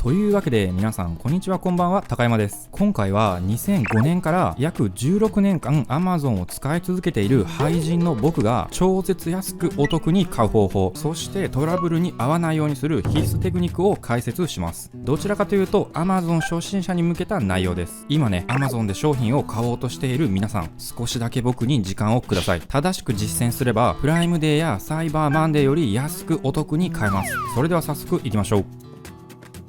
というわけで皆さんこんにちは、こんばんは、高山です。今回は2005年から約16年間 Amazon を使い続けている廃人の僕が超絶安くお得に買う方法、そしてトラブルに合わないようにする必須テクニックを解説します。どちらかというと Amazon 初心者に向けた内容です。今ね Amazon で商品を買おうとしている皆さん、少しだけ僕に時間をください。正しく実践すればプライムデーやサイバーマンデーより安くお得に買えます。それでは早速いきましょう。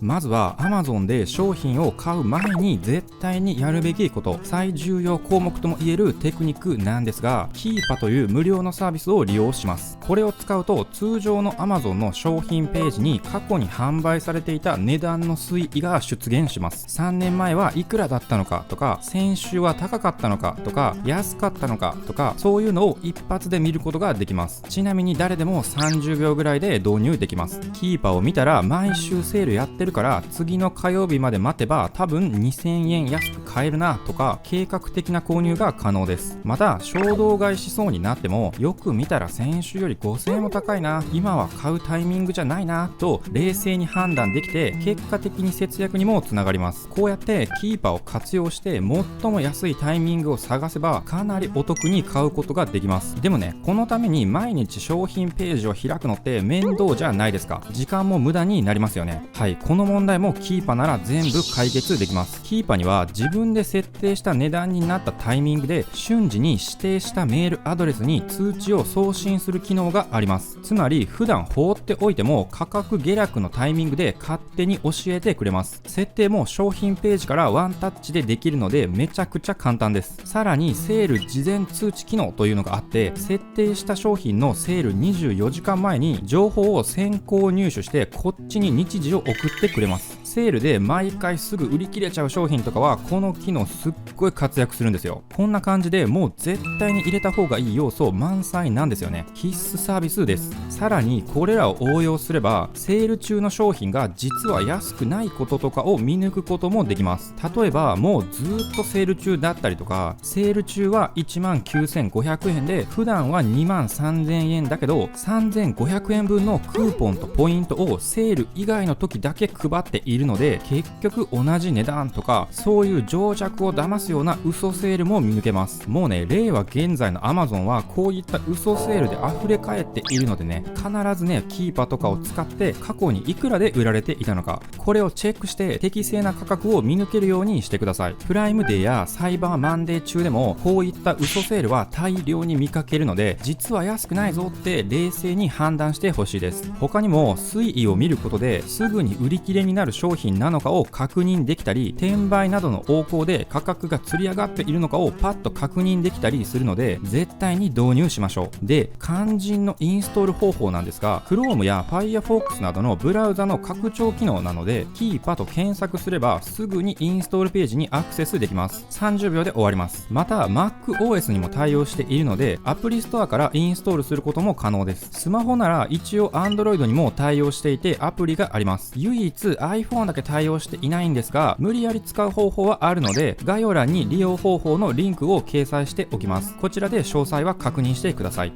まずは Amazon で商品を買う前に絶対にやるべきこと、最重要項目とも言えるテクニックなんですが、Keepa という無料のサービスを利用します。これを使うと通常の Amazon の商品ページに過去に販売されていた値段の推移が出現します。3年前はいくらだったのかとか、先週は高かったのかとか、安かったのかとか、そういうのを一発で見ることができます。ちなみに誰でも30秒ぐらいで導入できます。Keepa を見たら毎週セールやってるから次の火曜日まで待てば多分2000円安く買えるなとか、計画的な購入が可能です。また衝動買いしそうになっても、よく見たら先週より5000円も高いな、今は買うタイミングじゃないなと冷静に判断できて、結果的に節約にもつながります。こうやってキーパーを活用して最も安いタイミングを探せばかなりお得に買うことができます。でもね、このために毎日商品ページを開くのって面倒じゃないですか。時間も無駄になりますよね。はい、この問題もキーパーなら全部解決できます。キーパーには自分で設定した値段になったタイミングで瞬時に指定したメールアドレスに通知を送信する機能があります。つまり普段放っておいても価格下落のタイミングで勝手に教えてくれます。設定も商品ページからワンタッチでできるのでめちゃくちゃ簡単です。さらにセール事前通知機能というのがあって、設定した商品のセール24時間前に情報を先行入手してこっちに日時を送ってくれます。セールで毎回すぐ売り切れちゃう商品とかはこの機能すっごい活躍するんですよ。こんな感じでもう絶対に入れた方がいい要素満載なんですよね。必須サービスです。さらにこれらを応用すればセール中の商品が実は安くないこととかを見抜くこともできます。例えばもうずっとセール中だったりとか、セール中は19,500円で普段は23,000円だけど3,500円分のクーポンとポイントをセール以外の時だけ配っているので結局同じ値段とか、そういう情弱を騙すような嘘セールも見抜けます。もうね、令和現在の Amazon はこういった嘘セールで溢れ返っているのでね、必ずねキーパーとかを使って過去にいくらで売られていたのか、これをチェックして適正な価格を見抜けるようにしてください。プライムデーやサイバーマンデー中でもこういった嘘セールは大量に見かけるので、実は安くないぞって冷静に判断してほしいです。他にも推移を見ることですぐに売り切れになる商品なのかを確認できたり、転売などの横行で価格がつり上がっているのかをパッと確認できたりするので絶対に導入しましょう。で、肝心のインストール方法なんですが、 Chrome や Firefox などのブラウザの拡張機能なので Keepa と検索すればすぐにインストールページにアクセスできます。30秒で終わります。また MacOS にも対応しているのでアプリストアからインストールすることも可能です。スマホなら一応 Android にも対応していてアプリがあります。唯一 iPhone だけ対応していないんですが、無理やり使う方法はあるので概要欄に利用方法のリンクを掲載しておきます。こちらで詳細は確認してください。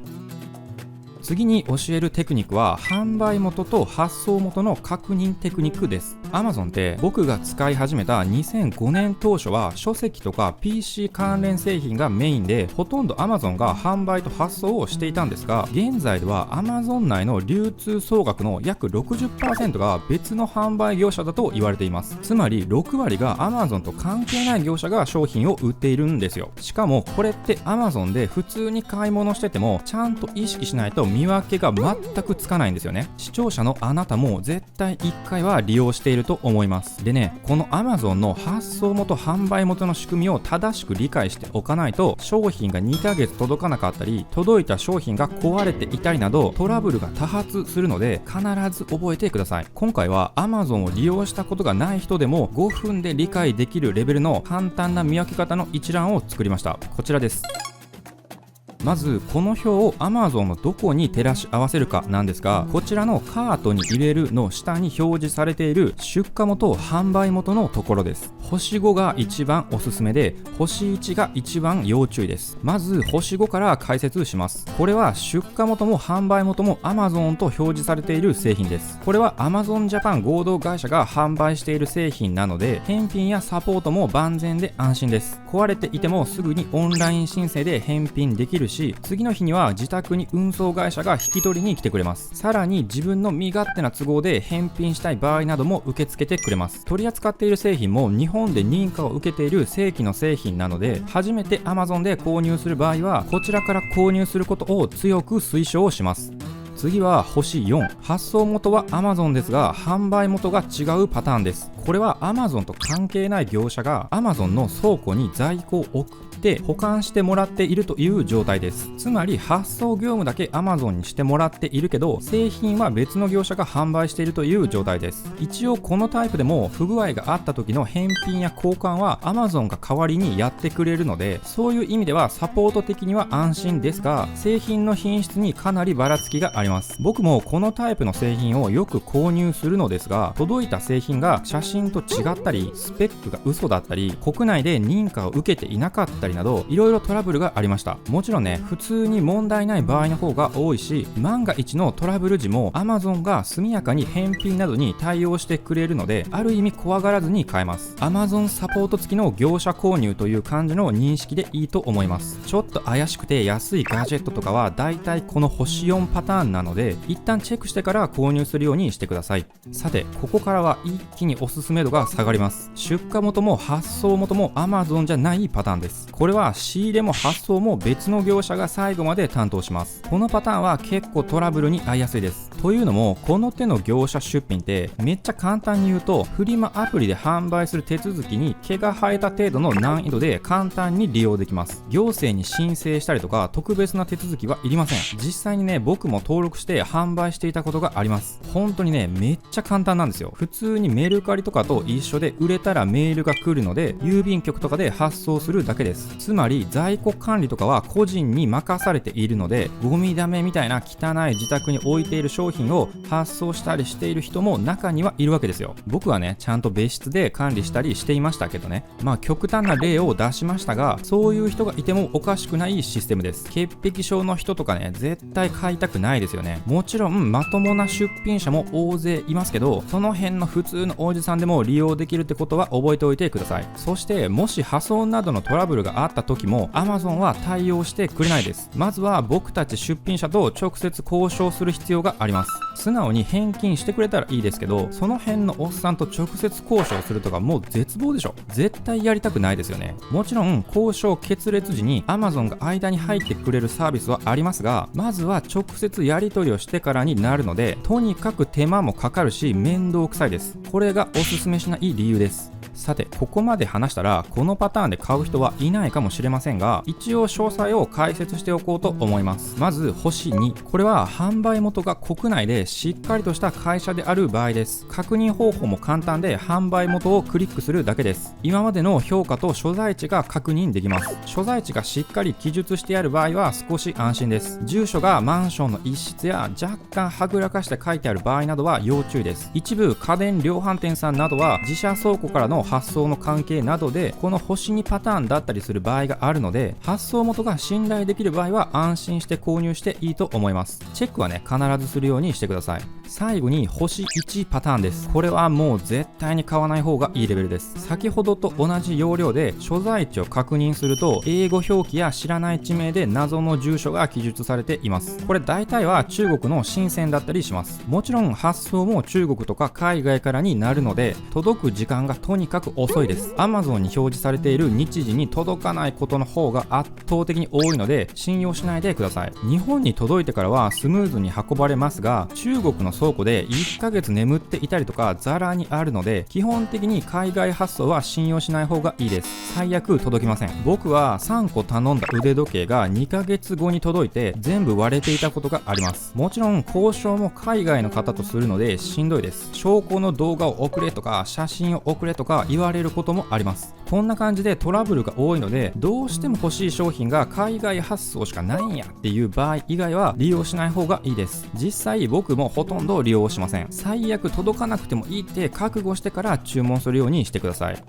次に教えるテクニックは販売元と発送元の確認テクニックです。 Amazon って僕が使い始めた2005年当初は書籍とか PC 関連製品がメインで、ほとんど Amazon が販売と発送をしていたんですが、現在では Amazon 内の流通総額の約 60% が別の販売業者だと言われています。つまり6割が Amazon と関係ない業者が商品を売っているんですよ。しかもこれって Amazon で普通に買い物しててもちゃんと意識しないと見分けが全くつかないんですよね。視聴者のあなたも絶対1回は利用していると思います。でね、この Amazon の発送元販売元の仕組みを正しく理解しておかないと、商品が2ヶ月届かなかったり届いた商品が壊れていたりなどトラブルが多発するので必ず覚えてください。今回は Amazon を利用したことがない人でも5分で理解できるレベルの簡単な見分け方の一覧を作りました。こちらです。まずこの表を Amazon のどこに照らし合わせるかなんですが、こちらのカートに入れるの下に表示されている出荷元販売元のところです。星5が一番おすすめで、星1が一番要注意です。まず星5から解説します。これは出荷元も販売元も Amazon と表示されている製品です。これは Amazon Japan 合同会社が販売している製品なので、返品やサポートも万全で安心です。壊れていてもすぐにオンライン申請で返品できるし、次の日には自宅に運送会社が引き取りに来てくれます。さらに自分の身勝手な都合で返品したい場合なども受け付けてくれます。取り扱っている製品も日本で認可を受けている正規の製品なので、初めて Amazon で購入する場合はこちらから購入することを強く推奨します。次は星4。発送元は Amazon ですが販売元が違うパターンです。これは Amazon と関係ない業者が Amazon の倉庫に在庫を送って保管してもらっているという状態です。つまり発送業務だけ Amazon にしてもらっているけど、製品は別の業者が販売しているという状態です。一応このタイプでも不具合があった時の返品や交換は Amazon が代わりにやってくれるので、そういう意味ではサポート的には安心ですが、製品の品質にかなりばらつきがあります。僕もこのタイプの製品をよく購入するのですが、届いた製品が写真と違ったり、スペックが嘘だったり、国内で認可を受けていなかったりなど、いろいろトラブルがありました。もちろんね、普通に問題ない場合の方が多いし、万が一のトラブル時も Amazon が速やかに返品などに対応してくれるので、ある意味怖がらずに買えます。Amazon サポート付きの業者購入という感じの認識でいいと思います。ちょっと怪しくて安いガジェットとかはだいたいこの星4パターンなので、一旦チェックしてから購入するようにしてください。さて、ここからは一気におすすめ度が下がります。出荷元も発送元も Amazon じゃないパターンです。これは仕入れも発送も別の業者が最後まで担当します。このパターンは結構トラブルに遭いやすいです。というのも、この手の業者出品ってめっちゃ簡単に言うと、フリマアプリで販売する手続きに毛が生えた程度の難易度で簡単に利用できます。行政に申請したりとか特別な手続きはいりません。実際にね、僕も登録して販売していたことがあります。本当にね、めっちゃ簡単なんですよ。普通にメルカリとかと一緒で、売れたらメールが来るので郵便局とかで発送するだけです。つまり在庫管理とかは個人に任されているので、ゴミだめみたいな汚い自宅に置いている商品を発送したりしている人も中にはいるわけですよ。僕はね、ちゃんと別室で管理したりしていましたけどね。まあ極端な例を出しましたが、そういう人がいてもおかしくないシステムです。潔癖症の人とかね、絶対買いたくないですよね。もちろんまともな出品者も大勢いますけど、その辺の普通のおじさんでも利用できるってことは覚えておいてください。そしてもし破損などのトラブルがあった時も Amazon は対応してくれないです。まずは僕たち出品者と直接交渉する必要があります。素直に返金してくれたらいいですけど、その辺のおっさんと直接交渉するとかもう絶望でしょ。絶対やりたくないですよね。もちろん交渉決裂時に Amazon が間に入ってくれるサービスはありますが、まずは直接やり取りをしてからになるので、とにかく手間もかかるし面倒くさいです。これがおすすめしない理由です。さて、ここまで話したらこのパターンで買う人はいないかもしれませんが、一応詳細を解説しておこうと思います。まず星2。これは販売元が国内でしっかりとした会社である場合です。確認方法も簡単で、販売元をクリックするだけです。今までの評価と所在地が確認できます。所在地がしっかり記述してある場合は少し安心です。住所がマンションの一室や若干はぐらかして書いてある場合などは要注意です。一部家電量販店さんなどは自社倉庫からの発送の関係などでこの星2パターンだったりする場合があるので、発送元が信頼できる場合は安心して購入していいと思います。チェックはね、必ずするようにしてください。最後に星1パターンです。これはもう絶対に買わない方がいいレベルです。先ほどと同じ要領で所在地を確認すると、英語表記や知らない地名で謎の住所が記述されています。これ大体は中国の深センだったりします。もちろん発送も中国とか海外からになるので、届く時間がとにかく遅いです。 Amazon に表示されている日時に届かないことの方が圧倒的に多いので信用しないでください。日本に届いてからはスムーズに運ばれますが、中国の倉庫で1ヶ月眠っていたりとかザラにあるので、基本的に海外発送は信用しない方がいいです。最悪届きません。僕は3個頼んだ腕時計が2ヶ月後に届いて全部割れていたことがあります。もちろん交渉も海外の方とするのでしんどいです。証拠の動画を送れとか写真を送れとか言われることもあります。こんな感じでトラブルが多いので、どうしても欲しい商品が海外発送しかないんやっていう場合以外は利用しない方がいいです。実際僕もほとんど利用しません。最悪届かなくてもいいって覚悟してから注文するようにしてください。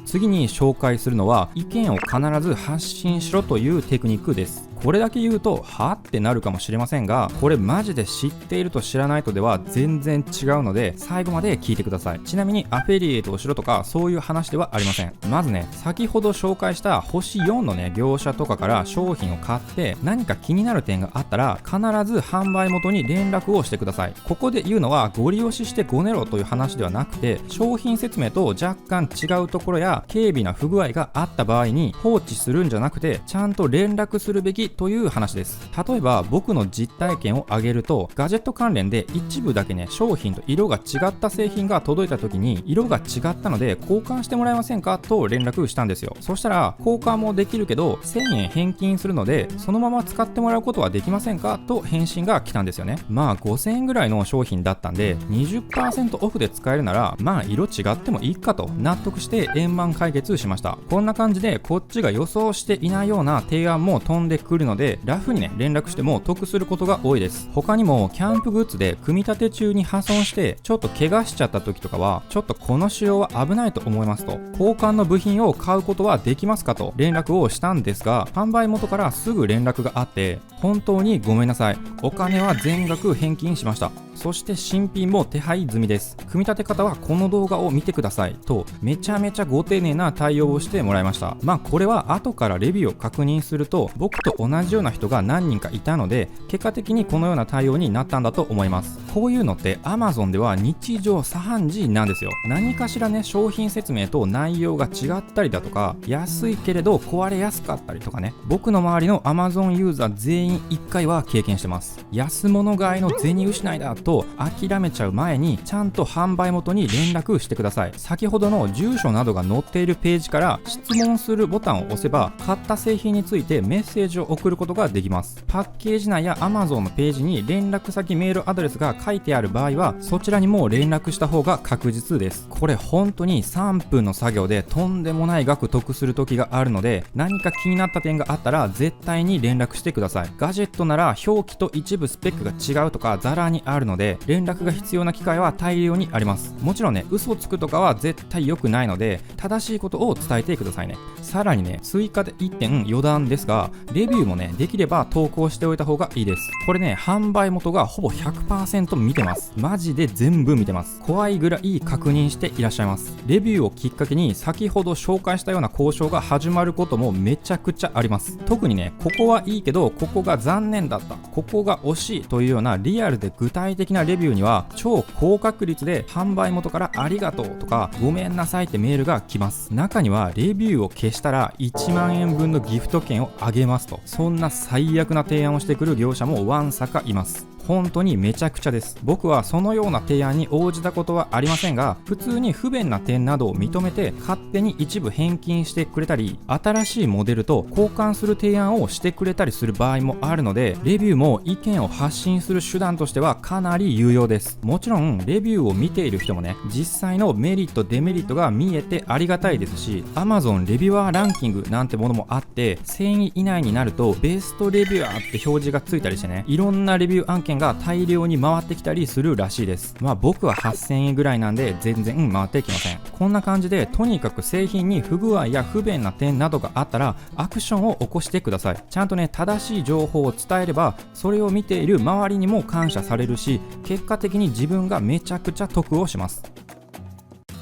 次に紹介するのは、意見を必ず発信しろというテクニックです。これだけ言うとはってなるかもしれませんが、これマジで知っていると知らないとでは全然違うので、最後まで聞いてください。ちなみにアフィリエイトをしろとかそういう話ではありません。まずね、先ほど紹介した星4のね業者とかから商品を買って何か気になる点があったら、必ず販売元に連絡をしてください。ここで言うのはご利用ししてごねろという話ではなくて、商品説明と若干違うところや軽微な不具合があった場合に放置するんじゃなくて、ちゃんと連絡するべきという話です。例えば僕の実体験を挙げると、ガジェット関連で一部だけね商品と色が違った製品が届いた時に、色が違ったので交換してもらえませんかと連絡したんですよ。そしたら、交換もできるけど1000円返金するのでそのまま使ってもらうことはできませんかと返信が来たんですよね。まあ5000円ぐらいの商品だったんで 20% オフで使えるなら、まあ色違ってもいいかと納得して円満解決しました。こんな感じでこっちが予想していないような提案も飛んでくるので、ラフにね連絡しても得することが多いです。他にもキャンプグッズで組み立て中に破損してちょっと怪我しちゃった時とかは、ちょっとこの仕様は危ないと思いますと、交換の部品を買うことはできますかと連絡をしたんですが、販売元からすぐ連絡があって、本当にごめんなさい、お金は全額返金しました、そして新品も手配済みです、組み立て方はこの動画を見てくださいと、めちゃめちゃご丁寧な対応をしてもらいました。まあこれは後からレビューを確認すると、僕と同じような人が何人かいたので、結果的にこのような対応になったんだと思います。こういうのって Amazon では日常茶飯事なんですよ。何かしらね商品説明と内容が違ったりだとか、安いけれど壊れやすかったりとかね、僕の周りの Amazon ユーザー全員1回は経験してます。安物買いの銭失いだと諦めちゃう前に、ちゃんと販売元に連絡してください。先ほどの住所などが載っているページから質問するボタンを押せば、買った製品についてメッセージを送ることができます。パッケージ内や Amazon のページに連絡先メールアドレスが書いてある場合は、そちらにも連絡した方が確実です。これ本当に3分の作業でとんでもない額得する時があるので、何か気になった点があったら絶対に連絡してください。ガジェットなら表記と一部スペックが違うとかザラにあるので、連絡が必要な機会は大量にあります。もちろんね、嘘つくとかは絶対良くないので、正しいことを伝えてくださいね。さらにね、追加で1点余談ですが、レビューもね、できれば投稿しておいた方がいいです。これね、販売元がほぼ 100% 見てます。マジで全部見てます。怖いぐらい確認していらっしゃいます。レビューをきっかけに先ほど紹介したような交渉が始まることもめちゃくちゃあります。特にね、ここはいいけどここが残念だった、ここが惜しいというようなリアルで具体的なレビューには、超高確率で販売元からありがとうとかごめんなさいってメールが来ます。中にはレビューを消したら1万円分のギフト券をあげますと、そんな最悪な提案をしてくる業者もわんさかいます。本当にめちゃくちゃです。僕はそのような提案に応じたことはありませんが、普通に不便な点などを認めて勝手に一部返金してくれたり、新しいモデルと交換する提案をしてくれたりする場合もあるので、レビューも意見を発信する手段としてはかなり有用です。もちろんレビューを見ている人もね、実際のメリットデメリットが見えてありがたいですし、 Amazon レビュアーランキングなんてものもあって、1000位以内になるとベストレビュアーって表示がついたりしてね、いろんなレビュー案件が大量に回ってきたりするらしいです。まあ僕は8000円ぐらいなんで全然回ってきません。こんな感じで、とにかく製品に不具合や不便な点などがあったらアクションを起こしてください。ちゃんとね、正しい情報を伝えれば、それを見ている周りにも感謝されるし、結果的に自分がめちゃくちゃ得をします。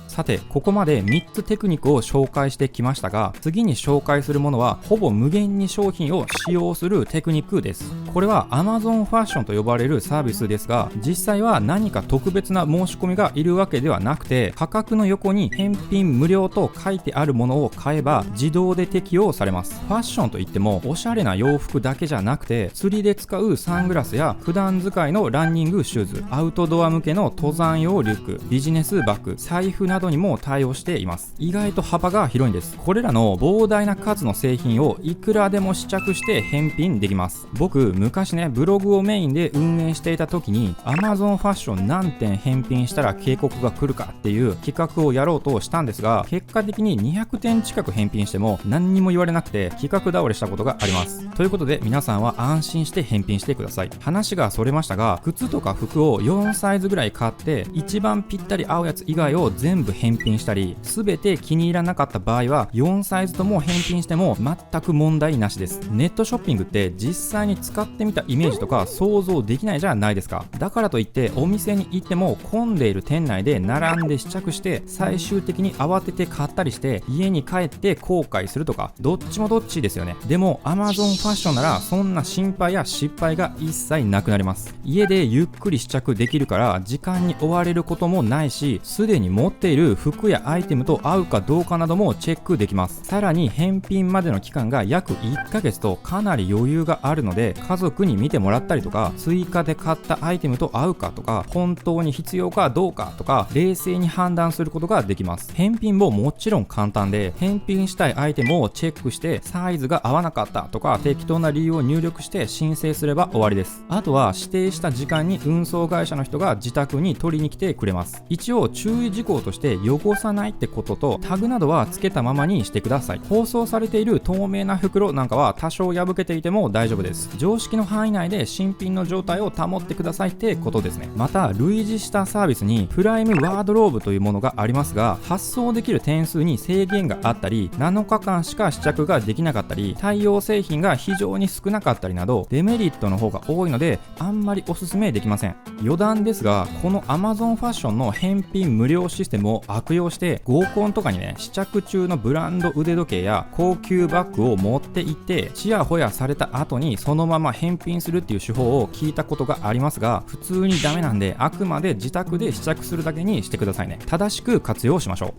さて、ここまで3つテクニックを紹介してきましたが、次に紹介するものはほぼ無限に商品を使用するテクニックです。これは Amazon ファッションと呼ばれるサービスですが、実際は何か特別な申し込みがいるわけではなくて、価格の横に返品無料と書いてあるものを買えば自動で適用されます。ファッションといってもおしゃれな洋服だけじゃなくて、釣りで使うサングラスや普段使いのランニングシューズ、アウトドア向けの登山用リュック、ビジネスバッグ、財布などにも対応しています。意外と幅が広いんです。これらの膨大な数の製品をいくらでも試着して返品できます。僕昔ねブログをメインで運営していた時に Amazon ファッション何点返品したら警告が来るかっていう企画をやろうとしたんですが、結果的に200点近く返品しても何にも言われなくて企画倒れしたことがあります。ということで皆さんは安心して返品してください。話がそれましたが、靴とか服を4サイズぐらい買って一番ぴったり合うやつ以外を全部返品したり、全て気に入らなかった場合は4サイズとも返品しても全く問題なしです。ネットショッピングって実際に使ってみたイメージとか想像できないじゃないですか。だからといってお店に行っても混んでいる店内で並んで試着して最終的に慌てて買ったりして家に帰って後悔するとか、どっちもどっちですよね。でも Amazon ファッションならそんな心配や失敗が一切なくなります。家でゆっくり試着できるから時間に追われることもないし、すでに持っている服やアイテムと合うかどうかなどもチェックできます。さらに返品までの期間が約1ヶ月とかなり余裕があるので、家族に見てもらったりとか、追加で買ったアイテムと合うかとか、本当に必要かどうかとか冷静に判断することができます。返品ももちろん簡単で、返品したいアイテムをチェックしてサイズが合わなかったとか適当な理由を入力して申請すれば終わりです。あとは指定した時間に運送会社の人が自宅に取りに来てくれます。一応注意事項として汚さないってこととタグなどはつけたままにしてください。包装されている透明な袋なんかは多少破けていても大丈夫です。常識の範囲内で新品の状態を保ってくださいってことですね。また類似したサービスにプライムワードローブというものがありますが、発送できる点数に制限があったり、7日間しか試着ができなかったり、対応製品が非常に少なかったりなどデメリットの方が多いのであんまりおすすめできません。余談ですが、この Amazon ファッションの返品無料システムを悪用して合コンとかにね、試着中のブランド腕時計や高級バッグを持って行ってちやほやされた後にそのまま返品するっていう手法を聞いたことがありますが、普通にダメなんであくまで自宅で試着するだけにしてくださいね。正しく活用しましょう。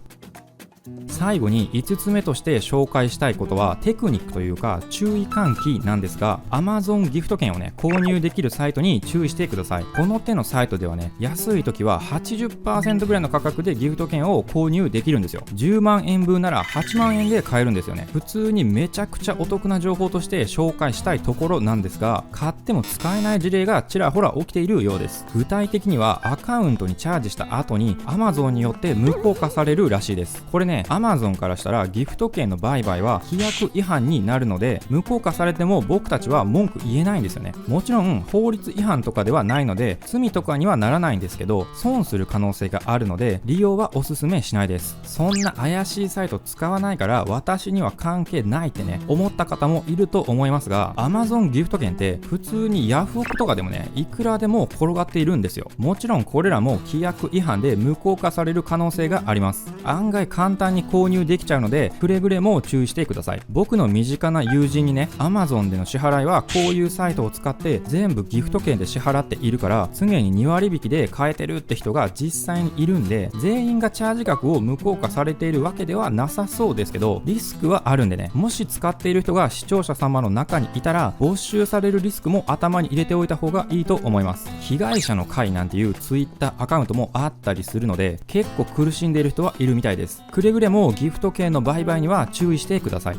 最後に5つ目として紹介したいことはテクニックというか注意喚起なんですが、 Amazon ギフト券をね購入できるサイトに注意してください。この手のサイトではね、安い時は 80% ぐらいの価格でギフト券を購入できるんですよ。10万円分なら8万円で買えるんですよね。普通にめちゃくちゃお得な情報として紹介したいところなんですが、買っても使えない事例がちらほら起きているようです。具体的にはアカウントにチャージした後に Amazon によって無効化されるらしいです。これね、Amazon からしたらギフト券の売買は規約違反になるので、無効化されても僕たちは文句言えないんですよね。もちろん法律違反とかではないので罪とかにはならないんですけど、損する可能性があるので利用はおすすめしないです。そんな怪しいサイト使わないから私には関係ないってね思った方もいると思いますが、 Amazon ギフト券って普通にヤフオクとかでもねいくらでも転がっているんですよ。もちろんこれらも規約違反で無効化される可能性があります。案外簡単に購入できちゃうのでくれぐれも注意してください。僕の身近な友人にね Amazon での支払いはこういうサイトを使って全部ギフト券で支払っているから常に2割引きで買えてるって人が実際にいるんで、全員がチャージ額を無効化されているわけではなさそうですけどリスクはあるんでね、もし使っている人が視聴者様の中にいたら没収されるリスクも頭に入れておいた方がいいと思います。被害者の会なんていう Twitter アカウントもあったりするので結構苦しんでいる人はいるみたいです。くれぐれもギフト券の売買には注意してください。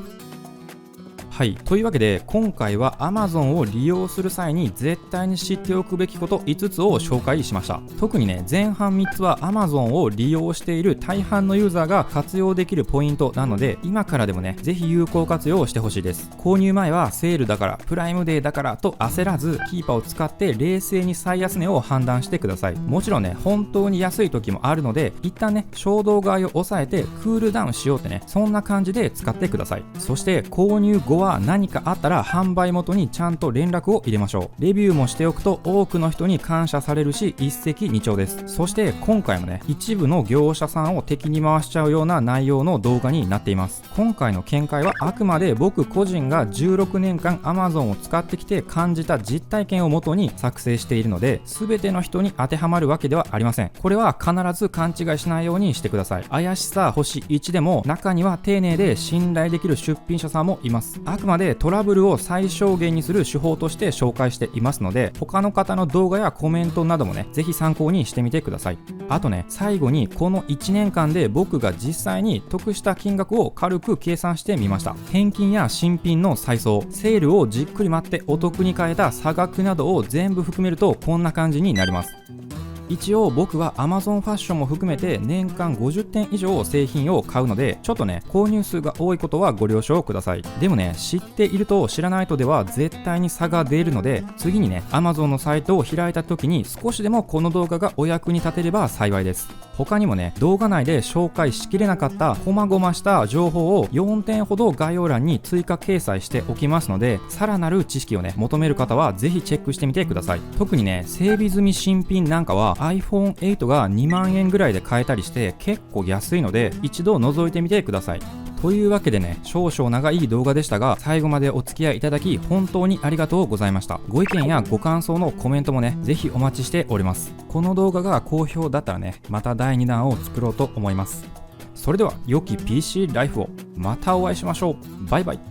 はい、というわけで今回は Amazon を利用する際に絶対に知っておくべきこと5つを紹介しました。特にね前半3つは Amazon を利用している大半のユーザーが活用できるポイントなので今からでもねぜひ有効活用してほしいです。購入前はセールだからプライムデーだからと焦らずキーパーを使って冷静に最安値を判断してください。もちろんね本当に安い時もあるので一旦ね衝動買いを抑えてクールダウンしようってねそんな感じで使ってください。そして購入後は何かあったら販売元にちゃんと連絡を入れましょう。レビューもしておくと多くの人に感謝されるし一石二鳥です。そして今回もね一部の業者さんを敵に回しちゃうような内容の動画になっています。今回の見解はあくまで僕個人が16年間 Amazon を使ってきて感じた実体験をもとに作成しているので全ての人に当てはまるわけではありません。これは必ず勘違いしないようにしてください。怪しさ星1でも中には丁寧で信頼できる出品者さんもいます。あくまでトラブルを最小限にする手法として紹介していますので、他の方の動画やコメントなどもね、ぜひ参考にしてみてください。あとね、最後にこの1年間で僕が実際に得した金額を軽く計算してみました。返金や新品の再送、セールをじっくり待ってお得に買えた差額などを全部含めるとこんな感じになります。一応僕は Amazon ファッションも含めて年間50点以上製品を買うので、ちょっとね購入数が多いことはご了承ください。でもね、知っていると知らないとでは絶対に差が出るので、次にね Amazon のサイトを開いた時に少しでもこの動画がお役に立てれば幸いです。他にもね、動画内で紹介しきれなかった細々した情報を4点ほど概要欄に追加掲載しておきますので、さらなる知識をね求める方はぜひチェックしてみてください。特にね、整備済み新品なんかは iPhone8 が2万円ぐらいで買えたりして結構安いので、一度覗いてみてください。というわけでね、少々長い動画でしたが、最後までお付き合いいただき本当にありがとうございました。ご意見やご感想のコメントもね、ぜひお待ちしております。この動画が好評だったらね、また第2弾を作ろうと思います。それでは良き PC ライフを。またお会いしましょう。バイバイ。